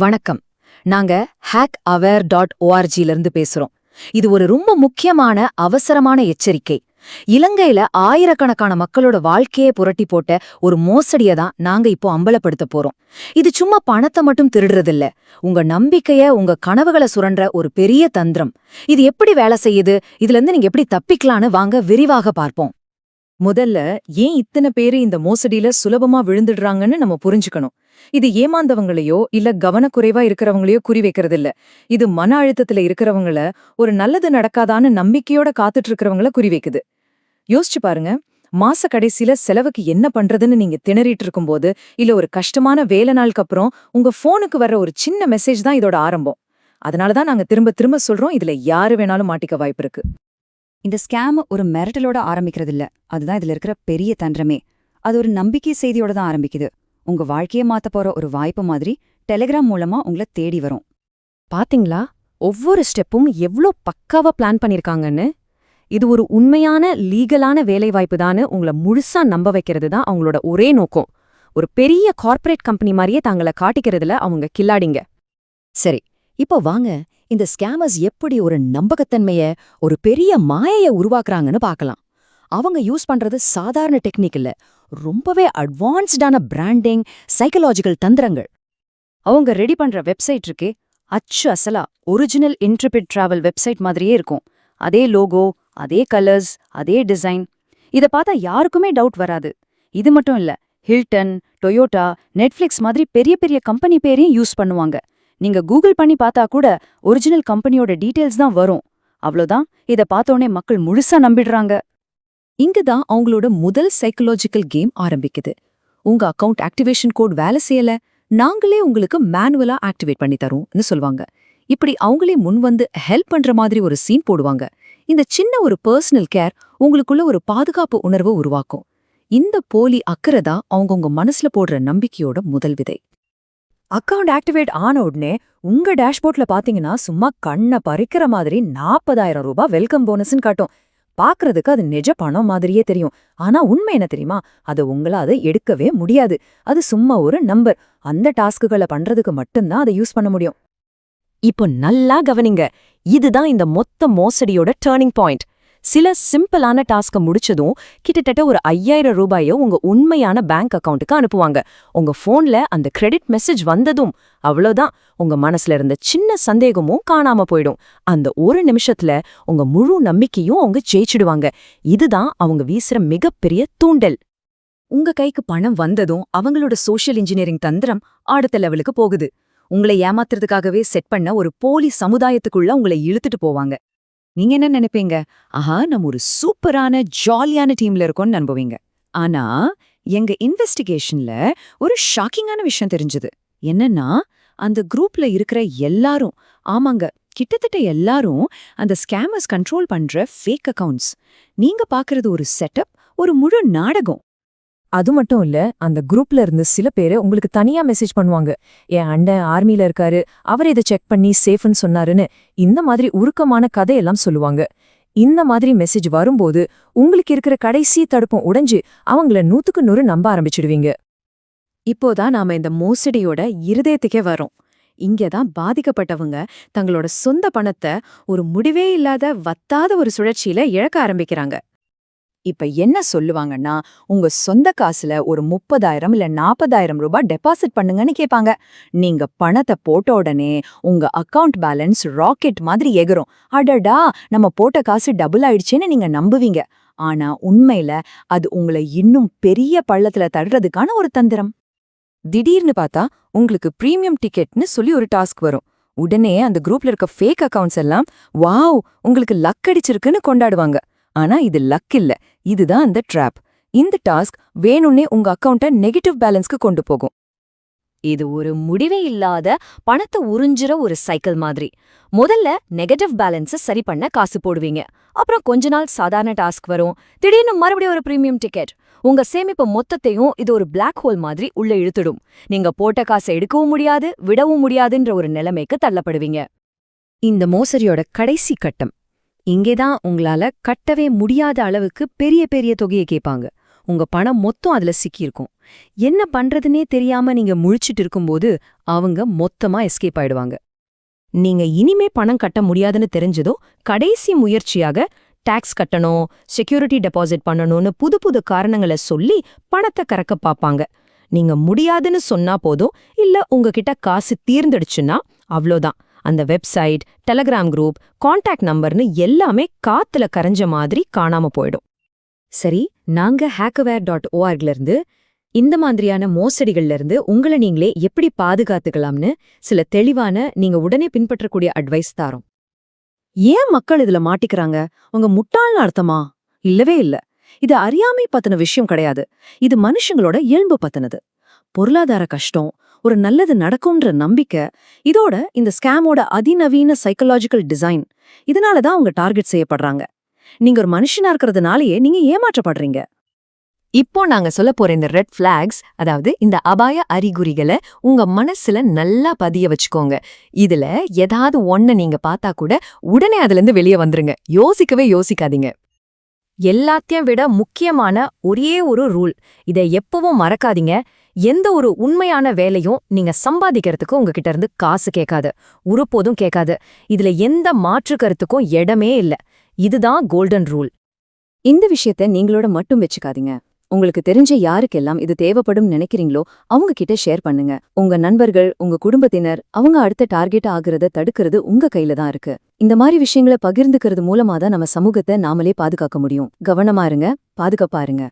வணக்கம். நாங்க hackaware.org இருந்து பேசுறோம். இது ஒரு ரொம்ப முக்கியமான அவசரமான எச்சரிக்கை. இலங்கையில ஆயிரக்கணக்கான மக்களோட வாழ்க்கையே புரட்டி போட்ட ஒரு மோசடியை தான் நாங்க இப்போ அம்பலப்படுத்த போறோம். இது சும்மா பணத்தை மட்டும் திருடுறதில்ல, உங்க நம்பிக்கைய, உங்க கனவுகளை சுரண்ட ஒரு பெரிய தந்திரம். இது எப்படி வேலை செய்யுது, இதுல இருந்து நீங்க எப்படி தப்பிக்கலான்னு வாங்க விரிவாக பார்ப்போம். முதல்ல, ஏன் இத்தனை பேரு இந்த மோசடியில சுலபமா விழுந்துடுறாங்கன்னு நம்ம புரிஞ்சுக்கணும். இது ஏமாந்தவங்களையோ இல்ல கவனக்குறைவா இருக்கிறவங்களையோ குறி வைக்கிறதில்ல. இது மன அழுத்தத்துல இருக்கிறவங்கள, ஒரு நல்லது நடக்காதான்னு நம்பிக்கையோட காத்துட்டு இருக்கிறவங்கள குறி வைக்குது. யோசிச்சு பாருங்க, மாச கடைசியில செலவுக்கு என்ன பண்றதுன்னு நீங்க திணறிட்டு இருக்கும்போது, இல்ல ஒரு கஷ்டமான வேலை நாளுக்கு அப்புறம் உங்க போனுக்கு வர்ற ஒரு சின்ன மெசேஜ் தான் இதோட ஆரம்பம். அதனாலதான் நாங்க திரும்ப திரும்ப சொல்றோம், இதுல யாரு வேணாலும் மாட்டிக்க வாய்ப்பு இருக்கு. இந்த ஸ்கேம் ஒரு மிரட்டலோட ஆரம்பிக்கிறதில்ல, அதுதான் இதுல இருக்கிற பெரிய தந்திரமே. அது ஒரு நம்பிக்கை செய்தியோட தான் ஆரம்பிக்குது. உங்க வாழ்க்கையை மாத்த போற ஒரு வாய்ப்பு மாதிரி டெலிகிராம் மூலமா உங்களை தேடி வரும். பாத்தீங்களா, ஒவ்வொரு ஸ்டெப்பும் எவ்ளோ பக்காவா பிளான் பண்ணிருக்காங்கன்னு. இது ஒரு உண்மையான லீகலான வேலைவாய்ப்பு தான்னு உங்களை முழுசா நம்ப வைக்கிறது தான் அவங்களோட ஒரே நோக்கம். ஒரு பெரிய கார்ப்பரேட் கம்பெனி மாதிரியே தாங்களை காட்டிக்கிறதுல அவங்க கில்லாடிங்க. சரி, இப்போ வாங்க இந்த ஸ்கேமர்ஸ் எப்படி ஒரு நம்பகத்தன்மைய, ஒரு பெரிய மாயைய உருவாக்குறாங்கன்னு பார்க்கலாம். அவங்க யூஸ் பண்றது சாதாரண டெக்னிக் இல்ல, ரொம்பவே அட்வான்ஸ்டான பிராண்டிங், சைக்கலாஜிக்கல் தந்திரங்கள். அவங்க ரெடி பண்ற வெப்சைட் இருக்கே, அச்சு அசலா ஒரிஜினல் இன்ட்ரிபிட் டிராவல் வெப்சைட் மாதிரியே இருக்கும். அதே லோகோ, அதே கலர்ஸ், அதே டிசைன். இத பார்த்தா யாருக்குமே டவுட் வராது. இது மட்டும் இல்ல, ஹில்டன், டொயோட்டா, நெட்ஃபிளிக்ஸ் மாதிரி பெரிய பெரிய கம்பெனி பேரையும் யூஸ் பண்ணுவாங்க. நீங்க கூகுள் பண்ணி பார்த்தா கூட ஒரிஜினல் கம்பெனியோட டீடைல்ஸ் தான் வரும். அவ்வளோதான், இத பார்த்தோன்னே மக்கள் முழுசா நம்பிடுறாங்க. இங்குதான் அவங்களோட முதல் சைக்கலாஜிக்கல் கேம் ஆரம்பிக்குது. உங்க அக்கவுண்ட் ஆக்டிவேஷன் கோட் வேலை செய்யல, நாங்களே உங்களுக்கு மேனுவலா ஆக்டிவேட் பண்ணி தரோம்னு சொல்வாங்க. இப்படி அவங்களே முன் வந்து ஹெல்ப் பண்ற மாதிரி ஒரு சீன் போடுவாங்க. இந்த சின்ன ஒரு பர்சனல் கேர் உங்களுக்குள்ள ஒரு பாதுகாப்பு உணர்வை உருவாக்கும். இந்த போலி அக்கறை தான் அவங்க உங்க மனசுல போடுற நம்பிக்கையோட முதல் விதை. அக்கவுண்ட் ஆக்டிவேட் ஆன உடனே உங்க டேஷ்போர்ட்ல பாத்தீங்கன்னா சும்மா கண்ணை பறிக்கிற மாதிரி 40,000 ரூபாய் வெல்கம் போனஸ்ன்னு காட்டும். பாக்குறதுக்கு அது நிஜ பணம் மாதிரியே தெரியும். ஆனா உண்மை என்ன தெரியுமா, அது உங்களால எடுக்கவே முடியாது. அது சும்மா ஒரு நம்பர். அந்த டாஸ்க்குகளை பண்றதுக்கு மட்டும்தான் அதை யூஸ் பண்ண முடியும். இப்போ நல்லா கவனிங்க, இதுதான் இந்த மொத்த மோசடியோட டர்னிங் பாயிண்ட். சில சிம்பிளான டாஸ்க முடிச்சதும் கிட்டத்தட்ட ஒரு 5,000 ரூபாயோ உங்க உண்மையான பேங்க் அக்கவுண்ட்டுக்கு அனுப்புவாங்க. உங்க போன்ல அந்த கிரெடிட் மெசேஜ் வந்ததும் அவ்வளோதான், உங்க மனசுல இருந்த சின்ன சந்தேகமும் காணாம போயிடும். அந்த ஒரு நிமிஷத்துல உங்க முழு நம்பிக்கையும் அவங்க ஜெயிச்சிடுவாங்க. இதுதான் அவங்க வீசுற மிகப்பெரிய தூண்டல். உங்க கைக்கு பணம் வந்ததும் அவங்களோட சோஷியல் இன்ஜினியரிங் தந்திரம் அடுத்த லெவலுக்கு போகுது. உங்களை ஏமாத்துறதுக்காகவே செட் பண்ண ஒரு போலி சமுதாயத்துக்குள்ள உங்களை இழுத்துட்டு போவாங்க. நீங்க என்ன நினைப்பீங்க, ஆஹா நம்ம ஒரு சூப்பரான ஜாலியான டீம்ல இருக்கோம்னு நம்புவீங்க. ஆனா எங்க இன்வெஸ்டிகேஷன்ல ஒரு ஷாக்கிங்கான விஷயம் தெரிஞ்சது. என்னன்னா, அந்த குரூப்ல இருக்கிற எல்லாரும், ஆமாங்க கிட்டத்தட்ட எல்லாரும் அந்த ஸ்கேமர்ஸ் கண்ட்ரோல் பண்ற ஃபேக் அக்கவுண்ட்ஸ். நீங்க பாக்குறது ஒரு செட்டப், ஒரு முழு நாடகம். அது மட்டும் இல்ல, அந்த குரூப்ல இருந்து சில பேரு உங்களுக்கு தனியா மெசேஜ் பண்ணுவாங்க. என் அண்ணன் ஆர்மில இருக்காரு, அவர் இதை செக் பண்ணி சேஃப்னு சொன்னாருன்னு இந்த மாதிரி உருக்கமான கதையெல்லாம் சொல்லுவாங்க. இந்த மாதிரி மெசேஜ் வரும்போது உங்களுக்கு இருக்கிற கடைசி தடுப்பும் உடைஞ்சு அவங்கள 100க்கு 100 நம்ப ஆரம்பிச்சிடுவீங்க. இப்போதான் நாம இந்த மோசடியோட இருதயத்துக்கே வரோம். இங்கதான் பாதிக்கப்பட்டவங்க தங்களோட சொந்த பணத்தை ஒரு முடிவே இல்லாத வத்தாத ஒரு சுழற்சியில இழக்க ஆரம்பிக்கிறாங்க. இப்ப என்ன சொல்லுவாங்கன்னா, உங்க சொந்த காசுல ஒரு 30,000 இல்ல 40,000 ரூபாய் டெபாசிட் பண்ணுங்கன்னு கேட்பாங்க. நீங்க பணத்தை போட்ட உடனே உங்க அக்கவுண்ட் பேலன்ஸ் ராக்கெட் மாதிரி எகிரும். அடடா, நம்ம போட்ட காசு டபுள் ஆயிடுச்சேன்னு நீங்க நம்புவீங்க. ஆனா உண்மையில அது உங்களை இன்னும் பெரிய பள்ளத்துல தடுறதுக்கான ஒரு தந்திரம். திடீர்னு பார்த்தா உங்களுக்கு பிரீமியம் டிக்கெட்னு சொல்லி ஒரு டாஸ்க் வரும். உடனே அந்த குரூப்ல இருக்க ஃபேக் அக்கவுண்ட்ஸ் எல்லாம் வாவ் உங்களுக்கு லக் அடிச்சிருக்குன்னு கொண்டாடுவாங்க. ஆனா இது லக் இல்ல, இதுதான் அந்த ட்ராப். இந்த டாஸ்க் வேணும்னே உங்க அக்கவுண்ட்டை நெகட்டிவ் பேலன்ஸ்க்கு கொண்டு போகும். இது ஒரு முடிவே இல்லாத பணத்தை உறிஞ்சுற ஒரு சைக்கிள் மாதிரி. முதல்ல நெகட்டிவ் பேலன்ஸை சரி பண்ண காசு போடுவீங்க. அப்புறம் கொஞ்ச நாள் சாதாரண டாஸ்க் வரும். திடீர்னு மறுபடியும் ஒரு பிரீமியம் டிக்கெட். உங்க சேமிப்பு மொத்தத்தையும் இது ஒரு பிளாக் ஹோல் மாதிரி உள்ள இழுத்துடும். நீங்க போட்ட காசை எடுக்கவும் முடியாது, விடவும் முடியாதுன்ற ஒரு நிலைமைக்கு தள்ளப்படுவீங்க. இந்த மோசடியோட கடைசி கட்டம் இங்கேதான். உங்களால கட்டவே முடியாத அளவுக்கு பெரிய பெரிய தொகையை கேட்பாங்க. உங்க பணம் மொத்தம் அதுல சிக்கியிருக்கும். என்ன பண்றதுனே தெரியாம நீங்க முழிச்சிட்டு இருக்கும்போது அவங்க மொத்தமா எஸ்கேப் ஆயிடுவாங்க. நீங்க இனிமே பணம் கட்ட முடியாதுன்னு தெரிஞ்சதோ கடைசி முயற்சியாக டாக்ஸ் கட்டணும், செக்யூரிட்டி டெபாசிட் பண்ணணும்னு புது புது காரணங்களை சொல்லி பணத்தை கறக்க பாப்பாங்க. நீங்க முடியாதுன்னு சொன்னா போதும், இல்ல உங்ககிட்ட காசு தீர்ந்துடுச்சுன்னா அவ்ளோதான். அந்த வெப்சைட், டெலகிராம் குரூப், கான்டாக்ட் நம்பர்னு எல்லாமே காத்துல கரைஞ்ச மாதிரி காணாம போயிடும். சரி, நாங்க hackaware.orgல இருந்து இந்த மாதிரியான மோசடிகள்ல இருந்து உங்களை நீங்களே எப்படி பாதுகாத்துக்கலாம்னு சில தெளிவான, நீங்க உடனே பின்பற்றக்கூடிய அட்வைஸ் தாரோம். ஏன் மக்கள் இதுல மாட்டிக்கிறாங்க? உங்க முட்டாள்னு அர்த்தமா? இல்லவே இல்ல. இது அறியாமை பத்தின விஷயம் கிடையாது. இது மனுஷங்களோட இயல்பு பத்தினது. பொருளாதார கஷ்டம், ஒரு நல்லது நடக்கும்ன்ற நம்பிக்கை, இதோட இந்த ஸ்கேமோட அதிநவீன சைக்கலாஜிக்கல் டிசைன், இதனாலதான் அவங்க டார்கெட் செய்யப்படுறாங்க. நீங்க ஒரு மனுஷனா இருக்கிறதுனாலயே நீங்க ஏமாற்றப்படுறீங்க. இப்போ நாங்க சொல்ல போற இந்த ரெட் ஃபிளாக்ஸ், அதாவது இந்த அபாய அறிகுறிகளை உங்க மனசுல நல்லா பதிய வச்சுக்கோங்க. இதுல ஏதாவது ஒண்ண நீங்க பார்த்தா கூட உடனே அதுல இருந்து வெளியே வந்துருங்க. யோசிக்கவே யோசிக்காதீங்க. எல்லாத்தையும் விட முக்கியமான ஒரே ஒரு ரூல், இதை எப்பவும் மறக்காதீங்க. எந்த ஒரு உண்மையான வேலையும் நீங்க சம்பாதிக்கிறதுக்கு உங்ககிட்ட இருந்து காசு கேட்காது, ஒருபோதும் கேட்காது. இதுல எந்த மாற்று கருத்துக்கும் இடமே இல்ல. இதுதான் கோல்டன் ரூல். இந்த விஷயத்த நீங்களோட மட்டும் வச்சுக்காதீங்க. உங்களுக்கு தெரிஞ்ச யாருக்கெல்லாம் இது தேவைப்படும் நினைக்கிறீங்களோ அவங்க கிட்ட ஷேர் பண்ணுங்க. உங்க நண்பர்கள், உங்க குடும்பத்தினர், அவங்க அடுத்த டார்கெட் ஆகுறத தடுக்கிறது உங்க கையில தான் இருக்கு. இந்த மாதிரி விஷயங்களை பகிர்ந்துக்கிறது மூலமா தான் நம்ம சமூகத்தை நாமளே பாதுகாக்க முடியும். கவனமா இருங்க, பாதுகாப்பா இருங்க.